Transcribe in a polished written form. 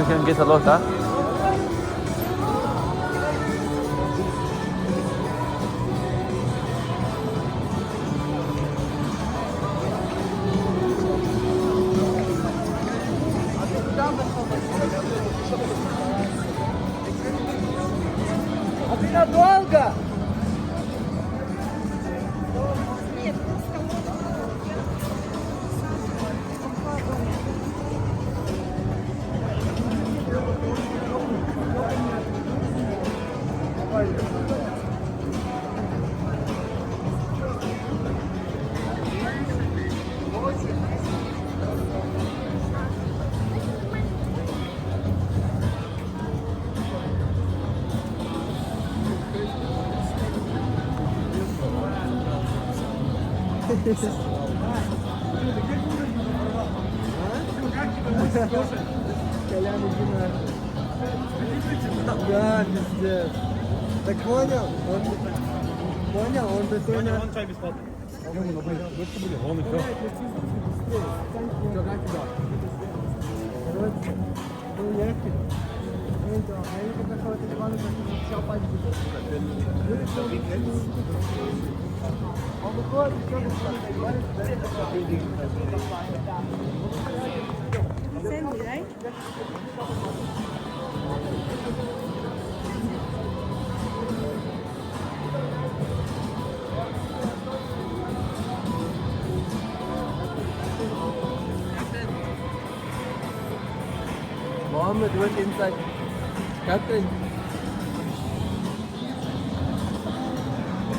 can get a lot, huh? А ты надолго? Да, пиздец. Так понял? Понял? Он такой на... Он чай бесплатный. Он и все. Короче, мы уехали. Я не пошел от Ивана, как он все пальцы. Он выходит, все бесплатно. Sen Miray. Mohammed went inside. Captain.